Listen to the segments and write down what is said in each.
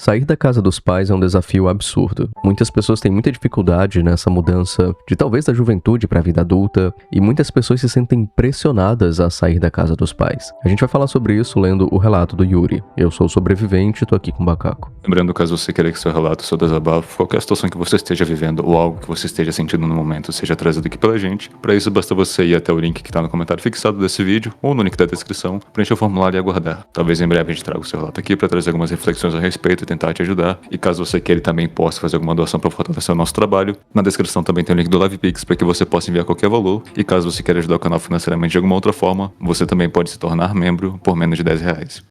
Sair da casa dos pais é um desafio absurdo. Muitas pessoas têm muita dificuldade nessa mudança de talvez da juventude para a vida adulta, e muitas pessoas se sentem pressionadas a sair da casa dos pais. A gente vai falar sobre isso lendo o relato do Yuri. Eu sou o sobrevivente e tô aqui com o Bacaco. Lembrando, caso você queira que seu relato, seu desabafo, qualquer situação que você esteja vivendo ou algo que você esteja sentindo no momento seja trazido aqui pela gente, para isso basta você ir até o link que tá no comentário fixado desse vídeo ou no link da descrição, preencher o formulário e aguardar. Talvez em breve a gente traga o seu relato aqui para trazer algumas reflexões a respeito e tentar te ajudar. E caso você queira também possa fazer alguma doação para fortalecer o nosso trabalho, na descrição também tem o link do LivePix para que você possa enviar qualquer valor. E caso você queira ajudar o canal financeiramente de alguma outra forma, você também pode se tornar membro por menos de R$10.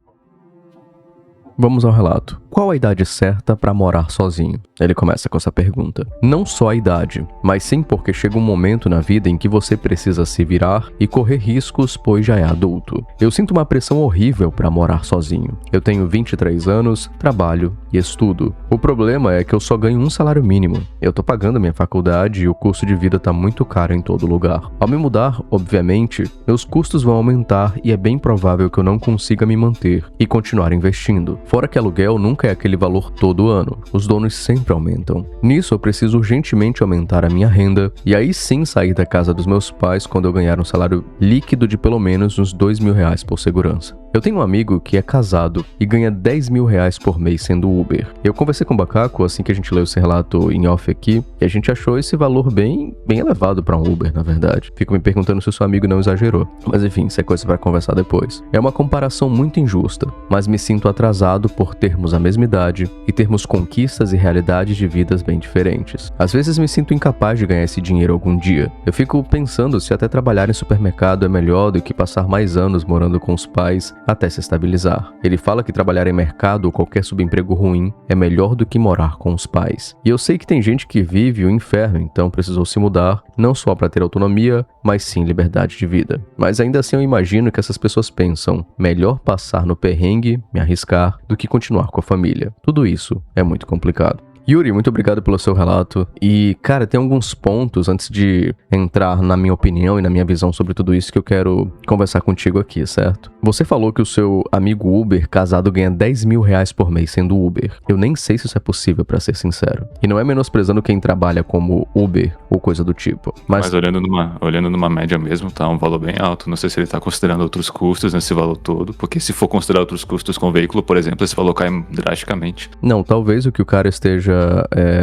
Vamos ao relato. Qual a idade certa para morar sozinho? Ele começa com essa pergunta. Não só a idade, mas sim porque chega um momento na vida em que você precisa se virar e correr riscos, pois já é adulto. Eu sinto uma pressão horrível para morar sozinho. Eu tenho 23 anos, trabalho e estudo. O problema é que eu só ganho um salário mínimo. Eu tô pagando a minha faculdade e o custo de vida tá muito caro em todo lugar. Ao me mudar, obviamente, meus custos vão aumentar e é bem provável que eu não consiga me manter e continuar investindo. Fora que aluguel nunca é aquele valor todo ano, os donos sempre aumentam. Nisso eu preciso urgentemente aumentar a minha renda e aí sim sair da casa dos meus pais quando eu ganhar um salário líquido de pelo menos uns R$2.000 por segurança. Eu tenho um amigo que é casado e ganha R$10.000 por mês sendo Uber. Eu conversei com o Bacaco assim que a gente leu esse relato em off aqui e a gente achou esse valor bem elevado para um Uber, na verdade. Fico me perguntando se o seu amigo não exagerou. Mas enfim, isso é coisa para conversar depois. É uma comparação muito injusta, mas me sinto atrasado por termos a mesma idade e termos conquistas e realidades de vidas bem diferentes. Às vezes me sinto incapaz de ganhar esse dinheiro algum dia. Eu fico pensando se até trabalhar em supermercado é melhor do que passar mais anos morando com os pais até se estabilizar. Ele fala que trabalhar em mercado ou qualquer subemprego ruim é melhor do que morar com os pais. E eu sei que tem gente que vive o inferno, então precisou se mudar, não só para ter autonomia, mas sim liberdade de vida. Mas ainda assim eu imagino que essas pessoas pensam, melhor passar no perrengue, me arriscar, do que continuar com a família. Tudo isso é muito complicado. Yuri, muito obrigado pelo seu relato. E, cara, tem alguns pontos antes de entrar na minha opinião e na minha visão sobre tudo isso que eu quero conversar contigo aqui, certo? Você falou que o seu amigo Uber casado ganha R$10.000 por mês sendo Uber. Eu nem sei se isso é possível, pra ser sincero. E não é menosprezando quem trabalha como Uber ou coisa do tipo. Mas olhando numa média mesmo, tá um valor bem alto. Não sei se ele tá considerando outros custos nesse valor todo, porque se for considerar outros custos com veículo, por exemplo, esse valor cai drasticamente. Não, talvez o que o cara esteja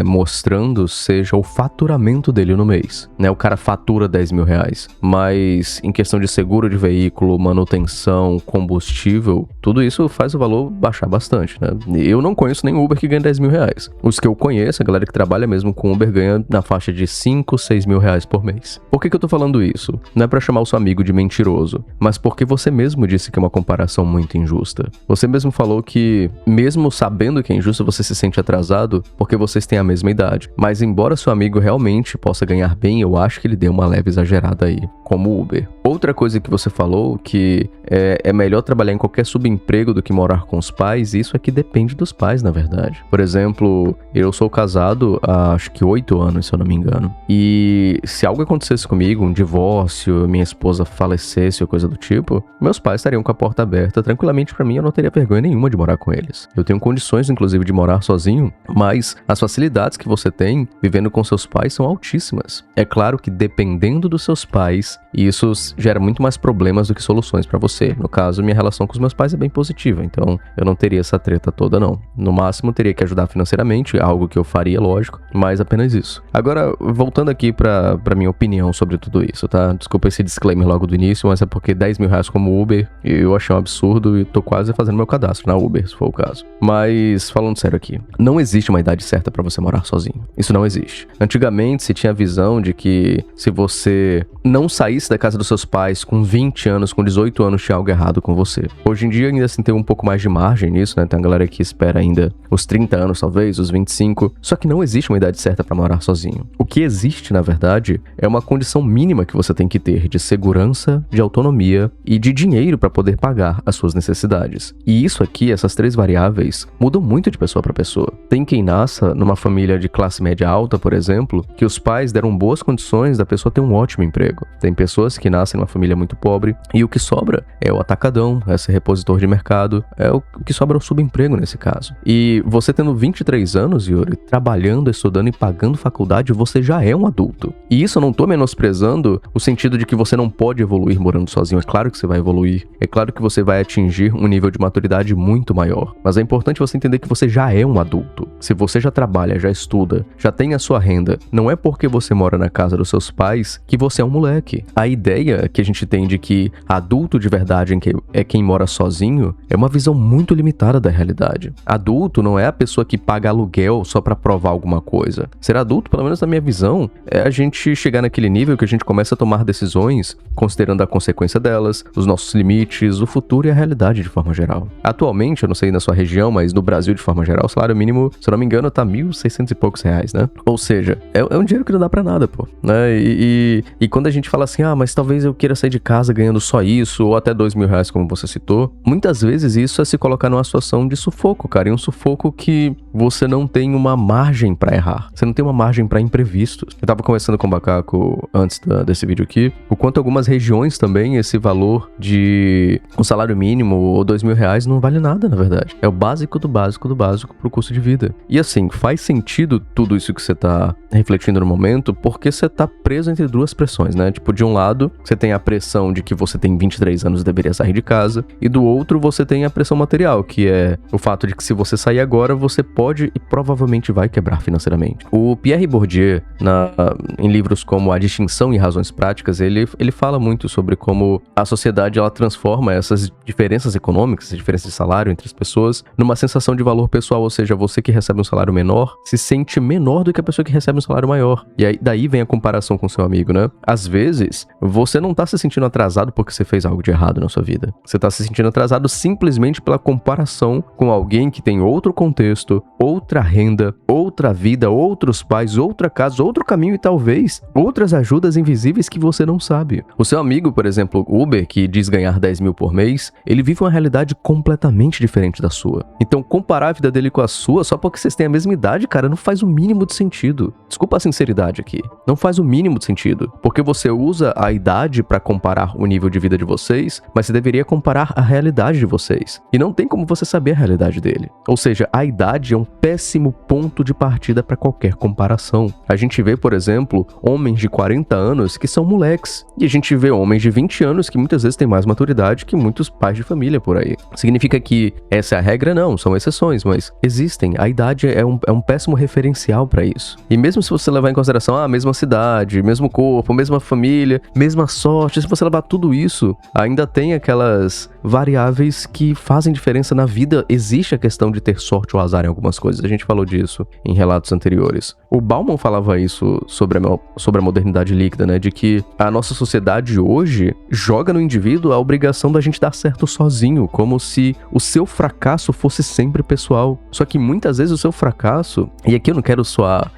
mostrando seja o faturamento dele no mês, né? O cara fatura R$10.000, mas em questão de seguro de veículo, manutenção, combustível, tudo isso faz o valor baixar bastante, né? Eu não conheço nenhum Uber que ganha R$10.000. Os que eu conheço, a galera que trabalha mesmo com Uber ganha na faixa de R$5.000, R$6.000 por mês. Por que eu tô falando isso? Não é pra chamar o seu amigo de mentiroso, mas porque você mesmo disse que é uma comparação muito injusta. Você mesmo falou que, mesmo sabendo que é injusto, você se sente atrasado porque vocês têm a mesma idade. Mas embora seu amigo realmente possa ganhar bem, eu acho que ele deu uma leve exagerada aí, como Uber. Outra coisa que você falou, que é melhor trabalhar em qualquer subemprego do que morar com os pais, isso é que depende dos pais, na verdade. Por exemplo, eu sou casado há acho que 8 anos, se eu não me engano. E se algo acontecesse comigo, um divórcio, minha esposa falecesse ou coisa do tipo, meus pais estariam com a porta aberta tranquilamente pra mim, eu não teria vergonha nenhuma de morar com eles. Eu tenho condições, inclusive, de morar sozinho, mas as facilidades que você tem vivendo com seus pais são altíssimas. É claro que dependendo dos seus pais, isso gera muito mais problemas do que soluções pra você. No caso, minha relação com os meus pais é bem positiva, então eu não teria essa treta toda não. No máximo, teria que ajudar financeiramente, algo que eu faria, lógico, mas apenas isso. Agora, voltando aqui pra minha opinião sobre tudo isso, tá? Desculpa esse disclaimer logo do início, mas é porque R$10.000 como Uber, eu achei um absurdo e tô quase fazendo meu cadastro na Uber, se for o caso. Mas, falando sério aqui, não existe uma idade certa pra você morar sozinho. Isso não existe. Antigamente se tinha a visão de que se você não saísse da casa dos seus pais com 20 anos, com 18 anos, tinha algo errado com você. Hoje em dia ainda assim tem um pouco mais de margem nisso, né? Tem uma galera que espera ainda os 30 anos talvez, os 25. Só que não existe uma idade certa pra morar sozinho. O que existe, na verdade, é uma condição mínima que você tem que ter de segurança, de autonomia e de dinheiro pra poder pagar as suas necessidades. E isso aqui, essas três variáveis, mudam muito de pessoa pra pessoa. Tem quem nasce passa numa família de classe média alta, por exemplo, que os pais deram boas condições da pessoa ter um ótimo emprego. Tem pessoas que nascem numa família muito pobre e o que sobra é o atacadão, é ser repositor de mercado, o que sobra é o subemprego nesse caso. E você tendo 23 anos, Yuri, trabalhando, estudando e pagando faculdade, você já é um adulto. E isso eu não tô menosprezando o sentido de que você não pode evoluir morando sozinho. É claro que você vai evoluir, é claro que você vai atingir um nível de maturidade muito maior. Mas é importante você entender que você já é um adulto. Se você já trabalha, já estuda, já tem a sua renda, não é porque você mora na casa dos seus pais que você é um moleque. A ideia que a gente tem de que adulto de verdade é quem mora sozinho é uma visão muito limitada da realidade. Adulto não é a pessoa que paga aluguel só pra provar alguma coisa. Ser adulto, pelo menos na minha visão, é a gente chegar naquele nível que a gente começa a tomar decisões considerando a consequência delas, os nossos limites, o futuro e a realidade de forma geral. Atualmente, eu não sei na sua região, mas no Brasil de forma geral, o salário mínimo, se eu não me engano, tá R$1.600 e poucos, né? Ou seja, é um dinheiro que não dá pra nada, pô, né? E quando a gente fala assim, mas talvez eu queira sair de casa ganhando só isso, ou até R$2.000, como você citou, muitas vezes isso é se colocar numa situação de sufoco, cara, e um sufoco que você não tem uma margem pra errar, você não tem uma margem pra imprevistos. Eu tava conversando com o Bacaco antes desse vídeo aqui, o quanto algumas regiões também, esse valor de um salário mínimo ou R$2.000 não vale nada, na verdade. É o básico do básico do básico pro custo de vida. E assim, faz sentido tudo isso que você tá refletindo no momento, porque você tá preso entre duas pressões, né? Tipo, de um lado, você tem a pressão de que você tem 23 anos e deveria sair de casa, e do outro, você tem a pressão material, que é o fato de que se você sair agora, você pode e provavelmente vai quebrar financeiramente. O Pierre Bourdieu, em livros como A Distinção e Razões Práticas, ele fala muito sobre como a sociedade ela transforma essas diferenças econômicas, essa diferença de salário entre as pessoas, numa sensação de valor pessoal, ou seja, você que recebe um salário menor se sente menor do que a pessoa que recebe um salário maior. E aí daí vem a comparação com seu amigo, né? Às vezes, você não tá se sentindo atrasado porque você fez algo de errado na sua vida. Você tá se sentindo atrasado simplesmente pela comparação com alguém que tem outro contexto, outra renda, outra vida, outros pais, outra casa, outro caminho e talvez outras ajudas invisíveis que você não sabe. O seu amigo, por exemplo, Uber, que diz ganhar 10 mil por mês, ele vive uma realidade completamente diferente da sua. Então, comparar a vida dele com a sua, só porque vocês têm a mesma idade, cara, não faz o mínimo de sentido. Desculpa a sinceridade aqui. Não faz o mínimo de sentido. Porque você usa a idade pra comparar o nível de vida de vocês, mas você deveria comparar a realidade de vocês. E não tem como você saber a realidade dele. Ou seja, a idade é um péssimo ponto de partida pra qualquer comparação. A gente vê, por exemplo, homens de 40 anos que são moleques. E a gente vê homens de 20 anos que muitas vezes têm mais maturidade que muitos pais de família por aí. Significa que essa é a regra? Não, são exceções, mas existem. A idade é um péssimo referencial pra isso. E mesmo se você levar em consideração a mesma cidade, mesmo corpo, mesma família, mesma sorte, se você levar tudo isso, ainda tem aquelas variáveis que fazem diferença na vida. Existe a questão de ter sorte ou azar em algumas coisas. A gente falou disso em relatos anteriores. O Bauman falava isso sobre a modernidade líquida, né? De que a nossa sociedade hoje joga no indivíduo a obrigação da gente dar certo sozinho, como se o seu fracasso fosse sempre pessoal. Só que muitas vezes o seu fracasso, e aqui eu não quero soar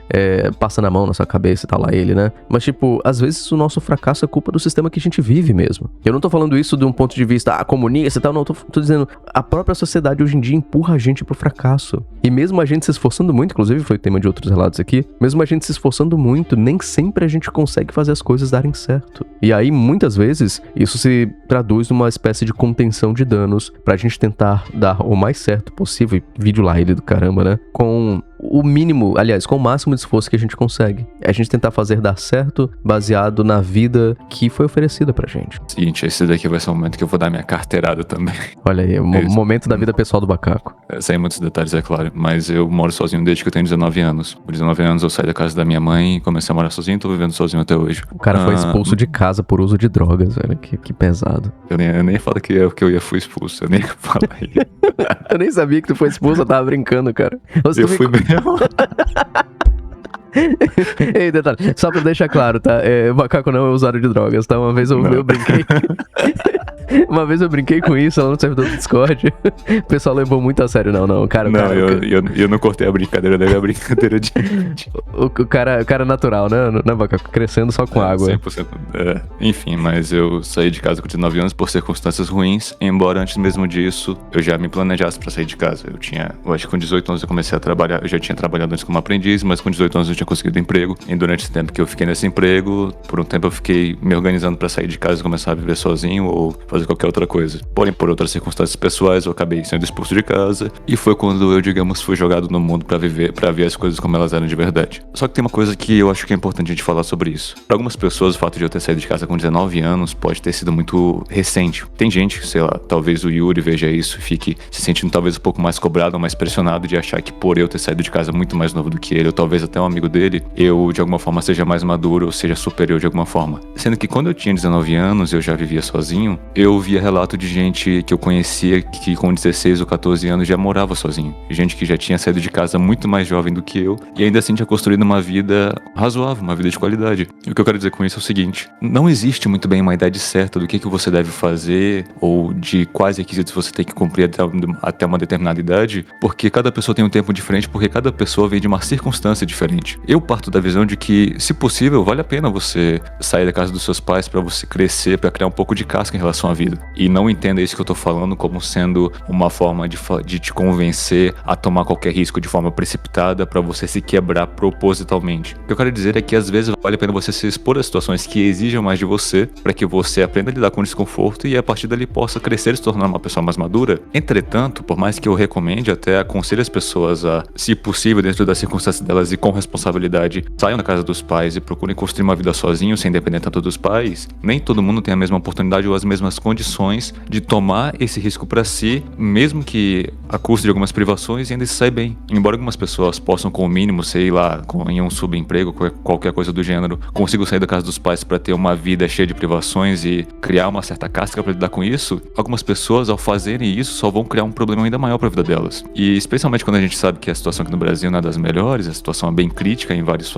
passa na mão na sua cabeça e tá lá ele, né? Mas tipo, às vezes o nosso fracasso é culpa do sistema que a gente vive mesmo. Eu não tô falando isso de um ponto de vista comunista e tal, não, tô dizendo, a própria sociedade hoje em dia empurra a gente pro fracasso. E mesmo a gente se esforçando muito, inclusive foi tema de outros relatos aqui, mesmo a gente se esforçando muito, nem sempre a gente consegue fazer as coisas darem certo. E aí, muitas vezes, isso se traduz numa espécie de contenção de danos pra gente tentar dar o mais certo possível, e vídeo lá ele do caramba, né? Com o mínimo, aliás, com o máximo de esforço que a gente consegue. É a gente tentar fazer dar certo baseado na vida que foi oferecida pra gente. Seguinte, esse daqui vai ser o momento que eu vou dar minha carteirada também. Olha aí, o momento da vida pessoal do Bacaco. Sem muitos detalhes, é claro, mas eu moro sozinho desde que eu tenho 19 anos. Por 19 anos eu saí da casa da minha mãe e comecei a morar sozinho e tô vivendo sozinho até hoje. O cara foi expulso de casa por uso de drogas, velho. Que pesado. Eu nem falo que eu fui expulso, eu nem falo aí. Eu nem sabia que tu foi expulso, eu tava brincando, cara. Eu fui mesmo. Ei, detalhe, só pra deixar claro, tá? Macaco não é usuário de drogas, tá? Uma vez eu brinquei. Uma vez eu brinquei com isso lá no servidor do Discord. O pessoal levou muito a sério. Não, cara. Eu não cortei a brincadeira dele, a brincadeira de. O cara natural, né? Não vai crescendo só com água. 100%. Enfim, mas eu saí de casa com 19 anos por circunstâncias ruins, embora antes mesmo disso eu já me planejasse pra sair de casa. Eu acho que com 18 anos eu comecei a trabalhar. Eu já tinha trabalhado antes como aprendiz, mas com 18 anos eu tinha conseguido emprego. E durante esse tempo que eu fiquei nesse emprego, por um tempo eu fiquei me organizando pra sair de casa e começar a viver sozinho ou fazer qualquer outra coisa. Porém, por outras circunstâncias pessoais, eu acabei sendo expulso de casa e foi quando eu, digamos, fui jogado no mundo pra ver as coisas como elas eram de verdade. Só que tem uma coisa que eu acho que é importante a gente falar sobre isso. Para algumas pessoas, o fato de eu ter saído de casa com 19 anos pode ter sido muito recente. Tem gente, sei lá, talvez o Yuri veja isso e fique se sentindo talvez um pouco mais cobrado ou mais pressionado de achar que por eu ter saído de casa muito mais novo do que ele, ou talvez até um amigo dele, eu de alguma forma seja mais maduro ou seja superior de alguma forma. Sendo que quando eu tinha 19 anos, eu já vivia sozinho, eu via relato de gente que eu conhecia que com 16 ou 14 anos já morava sozinho. Gente que já tinha saído de casa muito mais jovem do que eu e ainda assim tinha construído uma vida razoável, uma vida de qualidade. E o que eu quero dizer com isso é o seguinte: não existe muito bem uma idade certa do que você deve fazer ou de quais requisitos você tem que cumprir até uma determinada idade, porque cada pessoa tem um tempo diferente, porque cada pessoa vem de uma circunstância diferente. Eu parto da visão de que, se possível, vale a pena você sair da casa dos seus pais para você crescer, para criar um pouco de casca em relação à vida. E não entenda isso que eu tô falando como sendo uma forma de te convencer a tomar qualquer risco de forma precipitada para você se quebrar propositalmente. O que eu quero dizer é que às vezes vale a pena você se expor a situações que exijam mais de você, para que você aprenda a lidar com o desconforto e a partir dali possa crescer e se tornar uma pessoa mais madura. Entretanto, por mais que eu recomende, até aconselho as pessoas a, se possível, dentro das circunstâncias delas e com responsabilidade, saiam da casa dos pais e procurem construir uma vida sozinhos, sem depender tanto dos pais. Nem todo mundo tem a mesma oportunidade ou as mesmas condições de tomar esse risco para si, mesmo que a custo de algumas privações, e ainda se sai bem. Embora algumas pessoas possam, com o mínimo, sei lá, em um subemprego, qualquer coisa do gênero, consigam sair da casa dos pais para ter uma vida cheia de privações e criar uma certa casca para lidar com isso, algumas pessoas, ao fazerem isso, só vão criar um problema ainda maior para a vida delas. E especialmente quando a gente sabe que a situação aqui no Brasil não é das melhores, a situação é bem crítica em vários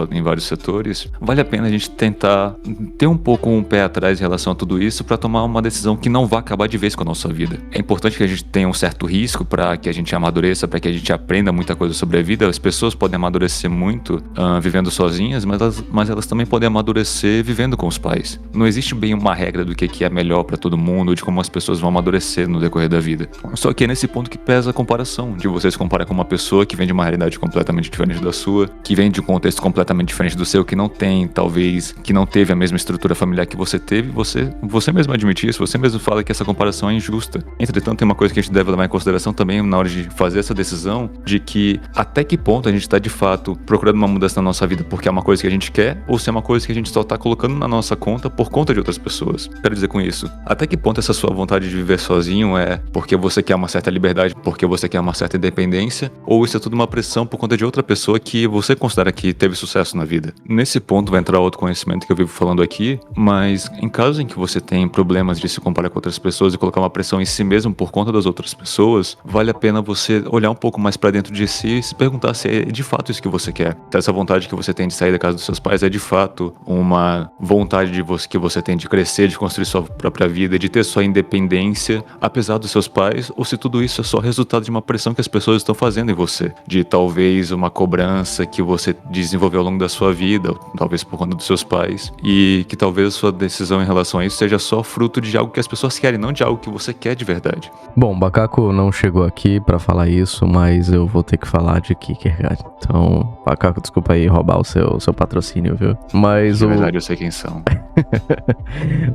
setores, vale a pena a gente tentar ter um pouco um pé atrás em relação a tudo isso para tomar uma decisão que não vá acabar de vez com a nossa vida. É importante que a gente tenha um certo risco para que a gente amadureça, para que a gente aprenda muita coisa sobre a vida. As pessoas podem amadurecer muito vivendo sozinhas, mas elas também podem amadurecer vivendo com os pais. Não existe bem uma regra do que é melhor para todo mundo, de como as pessoas vão amadurecer no decorrer da vida. Só que é nesse ponto que pesa a comparação, de você se comparar com uma pessoa que vem de uma realidade completamente diferente da sua, que vem de um contexto completamente diferente do seu, que não tem, talvez, que não teve a mesma estrutura familiar que você teve, você mesmo admite isso, você mesmo fala que essa comparação é injusta. Entretanto, tem uma coisa que a gente deve levar em consideração também na hora de fazer essa decisão, de que até que ponto a gente está de fato procurando uma mudança na nossa vida porque é uma coisa que a gente quer, ou se é uma coisa que a gente só está colocando na nossa conta por conta de outras pessoas. Quero dizer com isso, até que ponto essa sua vontade de viver sozinho é porque você quer uma certa liberdade, porque você quer uma certa independência, ou isso é tudo uma pressão por conta de outra pessoa que você considera que teve sucesso na vida. Nesse ponto vai entrar outro conhecimento que eu vivo falando aqui, mas em casos em que você tem problemas de se comparar com outras pessoas e colocar uma pressão em si mesmo por conta das outras pessoas, vale a pena você olhar um pouco mais pra dentro de si e se perguntar se é de fato isso que você quer. Se essa vontade que você tem de sair da casa dos seus pais é de fato uma vontade que você tem de crescer, de construir sua própria vida, de ter sua independência, apesar dos seus pais, ou se tudo isso é só resultado de uma pressão que as pessoas estão fazendo em você, de talvez uma cobrança que você desenvolveu ao longo da sua vida, ou talvez por conta dos seus pais, e que talvez a sua decisão em relação a isso seja só fruto de algo que as pessoas querem, não de algo que você quer de verdade. Bom, Bacaco não chegou aqui pra falar isso, mas eu vou ter que falar de Kierkegaard. Então, Bacaco, desculpa aí roubar o seu patrocínio, viu? Mas de verdade eu sei quem são.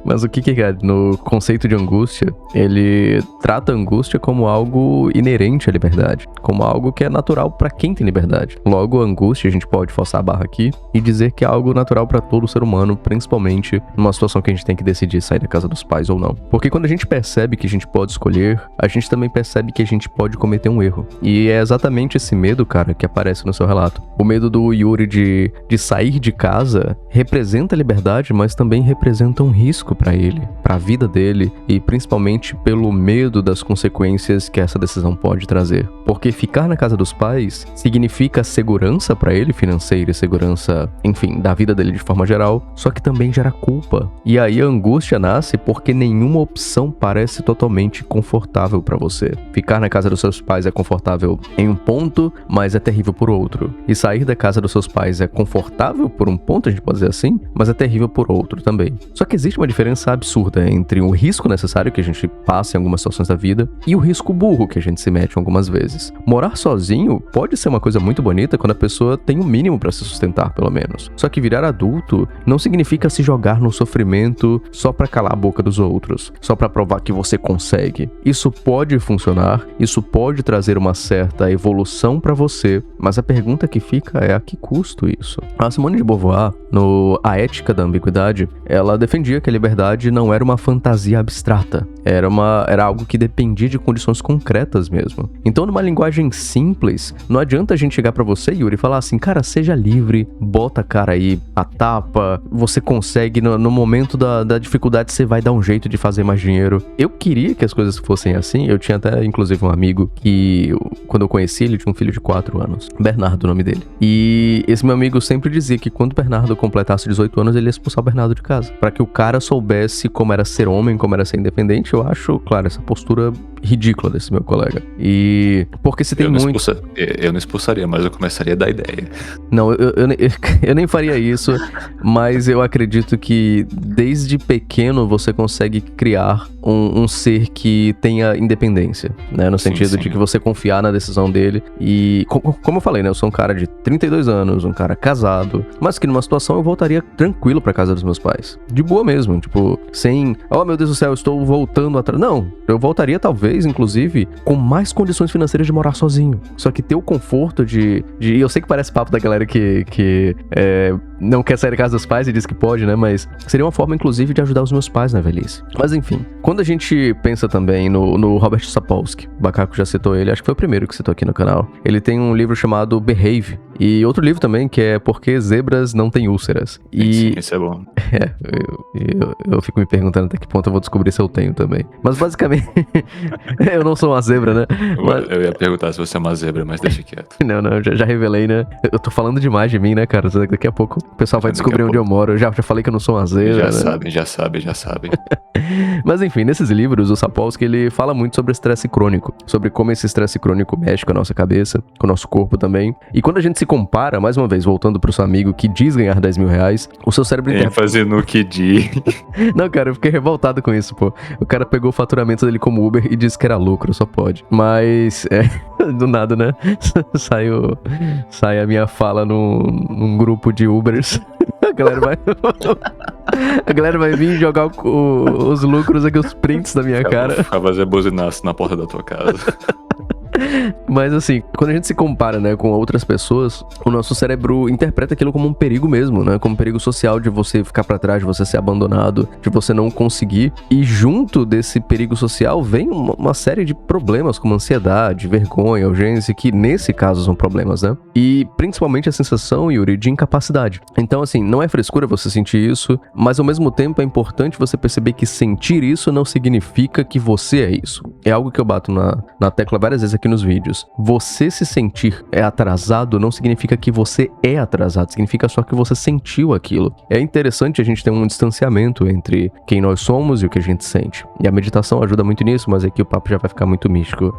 Mas o Kierkegaard, no conceito de angústia, ele trata a angústia como algo inerente à liberdade, como algo que é natural pra quem tem liberdade. Logo, a angústia, a gente pode forçar a barra aqui e dizer que é algo natural pra todo ser humano, principalmente numa situação que a gente tem que decidir sair da casa dos pais ou não. Porque quando a gente percebe que a gente pode escolher, a gente também percebe que a gente pode cometer um erro. E é exatamente esse medo, cara, que aparece no seu relato. O medo do Yuri de sair de casa representa a liberdade, mas também representa um risco pra ele, pra vida dele e principalmente pelo medo das consequências que essa decisão pode trazer. Porque ficar na casa dos pais significa segurança pra ele, financeira e segurança, enfim, da vida dele de forma geral, só que também gera culpa. E aí a angústia nasce porque nenhuma opção parece totalmente confortável pra você. Ficar na casa dos seus pais é confortável em um ponto, mas é terrível por outro. E sair da casa dos seus pais é confortável por um ponto, a gente pode dizer assim, mas é terrível por outro também. Só que existe uma diferença absurda entre o risco necessário que a gente passa em algumas situações da vida e o risco burro que a gente se mete algumas vezes. Morar sozinho pode ser uma coisa muito bonita quando a pessoa tem o mínimo pra se sustentar, pelo menos. Só que virar adulto não significa se jogar no sofrimento só pra calar a boca dos outros, só pra provar que você consegue. Isso pode funcionar, isso pode trazer uma certa evolução pra você, mas a pergunta que fica é: a que custo isso? A Simone de Beauvoir, no A Ética da Ambiguidade, ela defendia que a liberdade não era uma fantasia abstrata, era algo que dependia de condições concretas mesmo. Então, numa linguagem simples, não adianta a gente chegar pra você, Yuri, e falar assim: cara, seja livre, bota a cara aí, a tapa, você consegue, no momento da dificuldade você vai dar um jeito de fazer mais dinheiro. Eu queria que as coisas fossem assim. Eu tinha até, inclusive, um amigo que, quando eu conheci, ele tinha um filho de 4 anos, Bernardo, o nome dele. E esse meu amigo sempre dizia que quando o Bernardo completasse 18 anos, ele ia expulsar o Bernardo de casa, pra que o cara soubesse como era ser homem, como era ser independente. Eu acho, claro, essa postura ridícula desse meu colega. E porque se tem eu não expulsaria, mas eu começaria a dar ideia. Não, eu nem faria isso, mas eu acredito que desde pequeno você consegue criar um ser que tenha independência, né? No sentido de que você confiar na decisão dele. E como eu falei, né? Eu sou um cara de 32 anos, um cara casado, mas que numa situação eu voltaria tranquilo pra casa dos meus pais. De boa mesmo, tipo, sem... Oh, meu Deus do céu, eu estou voltando atrás. Não, eu voltaria talvez, inclusive, com mais condições financeiras de morar sozinho. Só que ter o conforto de... Eu sei que parece papo da galera que não quer sair da casa dos pais e diz que pode, né? Mas seria uma forma, inclusive, de ajudar os meus pais na velhice. Mas enfim, quando a gente pensa também no Robert Sapolsky, o Bacaco já citou ele, acho que foi o primeiro que citou aqui no canal. Ele tem um livro chamado Behave, e outro livro também que é Por que Zebras Não Têm Úlceras. Sim, esse é bom. Eu fico me perguntando até que ponto eu vou descobrir se eu tenho também. Mas basicamente, eu não sou uma zebra, né? Eu ia perguntar se você é uma zebra, mas deixa quieto. Não, já revelei, né? Eu tô falando demais de mim, né, cara? Daqui a pouco o pessoal vai descobrir onde eu moro. Eu já falei que eu não sou uma zebra, Já sabem. Mas enfim, nesses livros, o Sapolsky, ele fala muito sobre estresse crônico, sobre como esse estresse crônico mexe com a nossa cabeça, com o nosso corpo também. E quando a gente se compara, mais uma vez, voltando pro seu amigo que diz ganhar 10 mil reais, o seu cérebro... ênfase no que diz. Não, cara, eu fiquei revoltado com isso, pô. O cara pegou o faturamento dele como Uber e disse que era lucro, só pode. Mas, do nada, né? Sai a minha fala num grupo de Ubers. A galera vai vir jogar os lucros aqui, os prints da minha cara. Vai fazer buzinaço na porta da tua casa. Mas assim, quando a gente se compara, né, com outras pessoas, o nosso cérebro interpreta aquilo como um perigo mesmo, né, como um perigo social de você ficar pra trás, de você ser abandonado, de você não conseguir. E junto desse perigo social vem uma série de problemas como ansiedade, vergonha, urgência, que nesse caso são problemas, né? E principalmente a sensação, Yuri, de incapacidade. Então assim, não é frescura você sentir isso, mas ao mesmo tempo é importante você perceber que sentir isso não significa que você é isso. É algo que eu bato na tecla várias vezes aqui nos vídeos. Você se sentir atrasado não significa que você é atrasado, significa só que você sentiu aquilo. É interessante a gente ter um distanciamento entre quem nós somos e o que a gente sente. E a meditação ajuda muito nisso, mas aqui o papo já vai ficar muito místico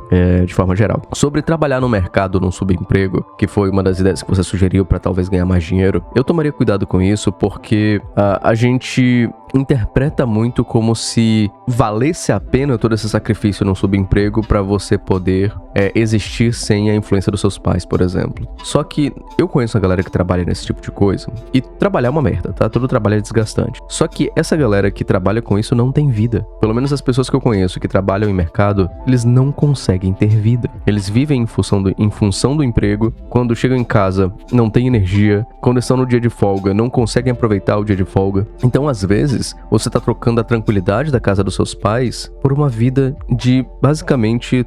de forma geral. Sobre trabalhar no mercado num subemprego, que foi uma das ideias que você sugeriu para talvez ganhar mais dinheiro, eu tomaria cuidado com isso porque a gente interpreta muito como se valesse a pena todo esse sacrifício num subemprego para você poder existir sem a influência dos seus pais, por exemplo. Só que eu conheço a galera que trabalha nesse tipo de coisa, e trabalhar é uma merda, tá? Todo trabalho é desgastante. Só que essa galera que trabalha com isso não tem vida. Pelo menos as pessoas que eu conheço que trabalham em mercado, eles não conseguem ter vida. Eles vivem em função do emprego. Quando chegam em casa, não tem energia. Quando estão no dia de folga, não conseguem aproveitar o dia de folga. Então, às vezes, você tá trocando a tranquilidade da casa dos seus pais por uma vida de, basicamente,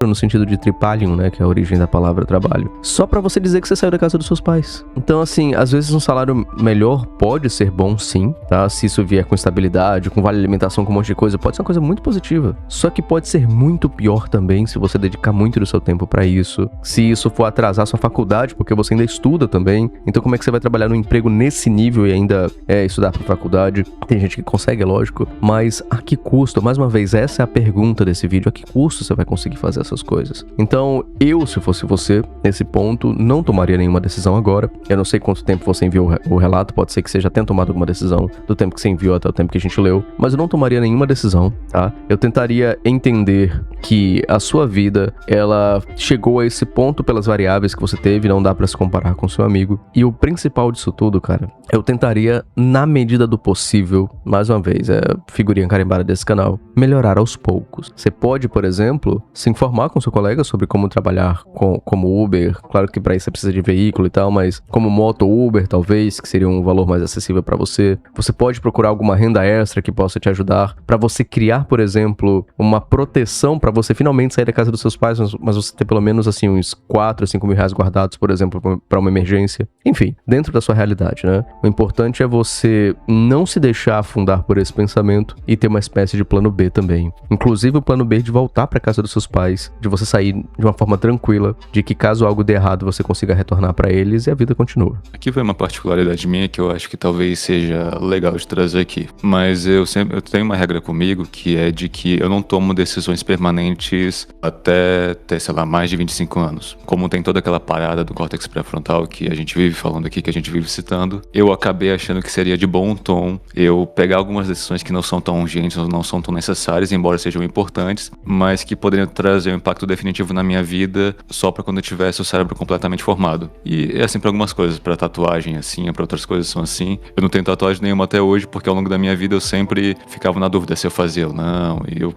no sentido de tripalium, né, que é a origem da palavra trabalho, só pra você dizer que você saiu da casa dos seus pais. Então, assim, às vezes um salário melhor pode ser bom sim, tá? Se isso vier com estabilidade, com vale alimentação, com um monte de coisa, pode ser uma coisa muito positiva. Só que pode ser muito pior também se você dedicar muito do seu tempo pra isso, se isso for atrasar sua faculdade, porque você ainda estuda também. Então, como é que você vai trabalhar num emprego nesse nível e ainda estudar pra faculdade? Tem gente que consegue, é lógico, mas a que custo? Mais uma vez, essa é a pergunta desse vídeo, a que custo você vai conseguir fazer essas coisas? Então, eu, se fosse você, nesse ponto, não tomaria nenhuma decisão agora. Eu não sei quanto tempo você enviou o relato, pode ser que você já tenha tomado alguma decisão do tempo que você enviou até o tempo que a gente leu, mas eu não tomaria nenhuma decisão, tá? Eu tentaria entender que a sua vida, ela chegou a esse ponto pelas variáveis que você teve, não dá pra se comparar com seu amigo. E o principal disso tudo, cara, eu tentaria, na medida do possível, mais uma vez, figurinha carimbada desse canal, melhorar aos poucos. Você pode, por exemplo, se informar com seu colega sobre como trabalhar como Uber. Claro que para isso você precisa de veículo e tal, mas como moto Uber, talvez, que seria um valor mais acessível para você. Você pode procurar alguma renda extra que possa te ajudar para você criar, por exemplo, uma proteção para você finalmente sair da casa dos seus pais, mas você ter pelo menos assim uns 4 ou 5 mil reais guardados, por exemplo, para uma emergência. Enfim, dentro da sua realidade, né? O importante é você não se deixar afundar por esse pensamento e ter uma espécie de plano B também. Inclusive o plano B de voltar para casa dos seus pais, de você sair de uma forma tranquila, de que caso algo dê errado você consiga retornar para eles e a vida continua. Aqui foi uma particularidade minha que eu acho que talvez seja legal de trazer aqui, mas eu tenho uma regra comigo que é de que eu não tomo decisões permanentes até ter, sei lá, mais de 25 anos. Como tem toda aquela parada do córtex pré-frontal que a gente vive falando aqui, que a gente vive citando, eu acabei achando que seria de bom tom eu pegar algumas decisões que não são tão urgentes, não são tão necessárias, embora sejam importantes, mas que poderiam trazer um impacto definitivo na minha vida só pra quando eu tivesse o cérebro completamente formado. E é assim pra algumas coisas, pra tatuagem assim, pra outras coisas são assim. Eu não tenho tatuagem nenhuma até hoje, porque ao longo da minha vida eu sempre ficava na dúvida se eu fazia ou não, e eu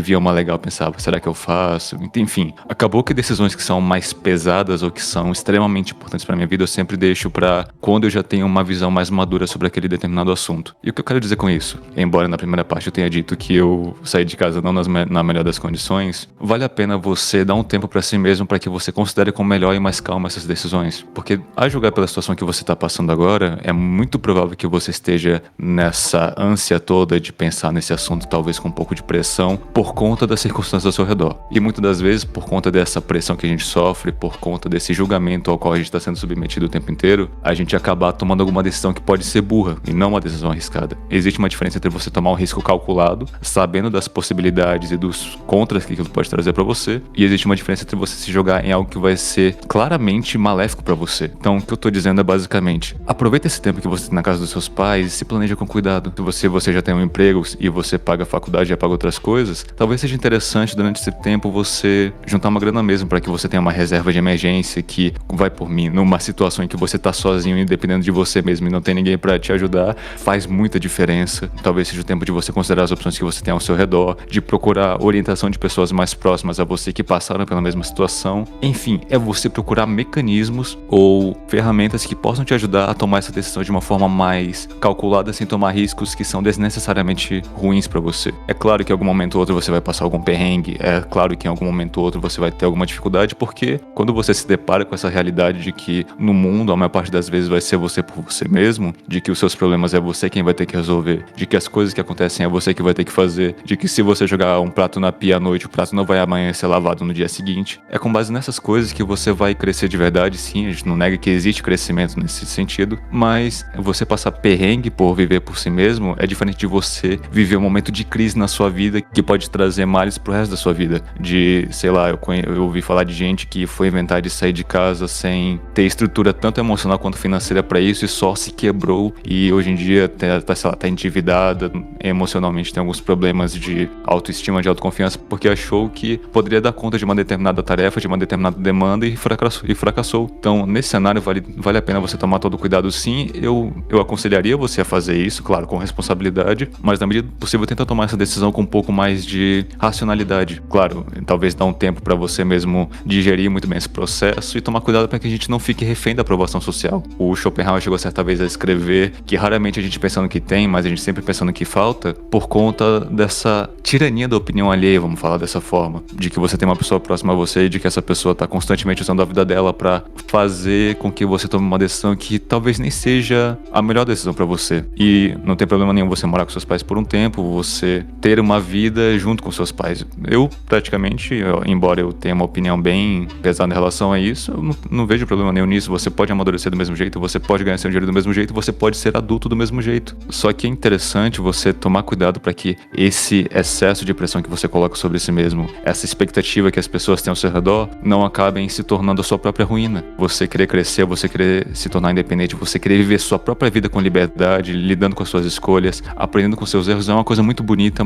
via uma legal, pensava, será que eu faço? Enfim, acabou que decisões que são mais pesadas ou que são extremamente importantes pra minha vida, eu sempre deixo pra quando eu já tenho uma visão mais madura sobre aquele determinado assunto. E o que eu quero dizer com isso? Embora na primeira parte eu tenha dito que eu saí de casa não na melhor das condições, vale a pena você dar um tempo pra si mesmo para que você considere com melhor e mais calma essas decisões. Porque a julgar pela situação que você tá passando agora, é muito provável que você esteja nessa ânsia toda de pensar nesse assunto, talvez com um pouco de pressão, por conta das circunstâncias ao seu redor. E muitas das vezes, por conta dessa pressão que a gente sofre, por conta desse julgamento ao qual a gente está sendo submetido o tempo inteiro, a gente acaba tomando alguma decisão que pode ser burra e não uma decisão arriscada. Existe uma diferença entre você tomar um risco calculado, sabendo das possibilidades e dos contras que aquilo pode trazer para você, e existe uma diferença entre você se jogar em algo que vai ser claramente maléfico para você. Então, o que eu tô dizendo é basicamente, aproveita esse tempo que você tem na casa dos seus pais e se planeja com cuidado. Se você já tem um emprego e você paga a faculdade e já paga outras coisas, talvez seja interessante durante esse tempo você juntar uma grana mesmo para que você tenha uma reserva de emergência que vai por mim, numa situação em que você tá sozinho e dependendo de você mesmo e não tem ninguém para te ajudar, faz muita diferença. Talvez seja o tempo de você considerar as opções que você tem ao seu redor, de procurar orientação de pessoas mais próximas a você que passaram pela mesma situação. Enfim, é você procurar mecanismos ou ferramentas que possam te ajudar a tomar essa decisão de uma forma mais calculada, sem tomar riscos que são desnecessariamente ruins para você. É claro que em algum momento ou outro você vai passar algum perrengue, é claro que em algum momento ou outro você vai ter alguma dificuldade, porque quando você se depara com essa realidade de que no mundo a maior parte das vezes vai ser você por você mesmo, de que os seus problemas é você quem vai ter que resolver, de que as coisas que acontecem é você que vai ter que fazer, de que se você jogar um prato na pia à noite, o prato não vai amanhecer lavado no dia seguinte. É com base nessas coisas que você vai crescer de verdade, sim, a gente não nega que existe crescimento nesse sentido, mas você passar perrengue por viver por si mesmo é diferente de você viver um momento de crise na sua vida que pode trazer males pro resto da sua vida. De, sei lá, eu ouvi falar de gente que foi inventar de sair de casa sem ter estrutura tanto emocional quanto financeira pra isso e só se quebrou e hoje em dia tá endividada, emocionalmente tem alguns problemas de autoestima, de autoconfiança, porque achou que poderia dar conta de uma determinada tarefa, de uma determinada demanda e fracassou. Então, nesse cenário, vale a pena você tomar todo o cuidado, sim. Eu aconselharia você a fazer isso, claro, com responsabilidade, mas na medida possível tenta tomar essa decisão com um pouco mais de racionalidade. Claro, talvez dar um tempo para você mesmo digerir muito bem esse processo e tomar cuidado para que a gente não fique refém da aprovação social. O Schopenhauer chegou certa vez a escrever que raramente a gente pensando que tem, mas a gente sempre pensando que falta, por conta dessa tirania da opinião alheia, vamos falar dessa forma, de de que você tem uma pessoa próxima a você e de que essa pessoa tá constantemente usando a vida dela pra fazer com que você tome uma decisão que talvez nem seja a melhor decisão pra você. E não tem problema nenhum você morar com seus pais por um tempo, você ter uma vida junto com seus pais. Eu, praticamente, embora eu tenha uma opinião bem pesada em relação a isso, eu não vejo problema nenhum nisso. Você pode amadurecer do mesmo jeito, você pode ganhar seu dinheiro do mesmo jeito, você pode ser adulto do mesmo jeito. Só que é interessante você tomar cuidado para que esse excesso de pressão que você coloca sobre si mesmo, essa expectativa que as pessoas têm ao seu redor, não acabem se tornando a sua própria ruína. Você querer crescer, você querer se tornar independente, você querer viver sua própria vida com liberdade, lidando com as suas escolhas, aprendendo com seus erros, é uma coisa muito bonita, é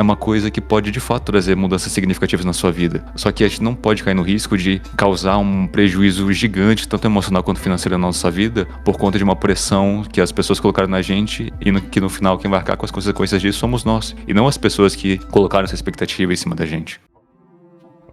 uma coisa que pode de fato trazer mudanças significativas na sua vida. Só que a gente não pode cair no risco de causar um prejuízo gigante, tanto emocional quanto financeiro na nossa vida, por conta de uma pressão que as pessoas colocaram na gente e que no final quem vai arcar com as consequências disso somos nós, e não as pessoas que colocaram essa expectativa em cima da gente.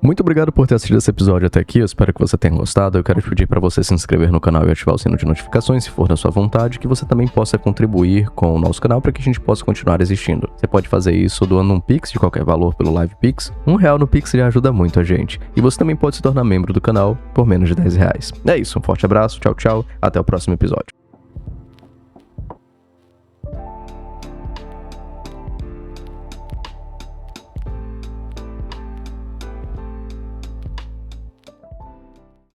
Muito obrigado por ter assistido esse episódio até aqui, eu espero que você tenha gostado. Eu quero te pedir para você se inscrever no canal e ativar o sino de notificações, se for da sua vontade, que você também possa contribuir com o nosso canal para que a gente possa continuar existindo. Você pode fazer isso doando um Pix de qualquer valor pelo Live Pix. R$1 no Pix já ajuda muito a gente. E você também pode se tornar membro do canal por menos de R$10. É isso, um forte abraço, tchau, tchau, até o próximo episódio.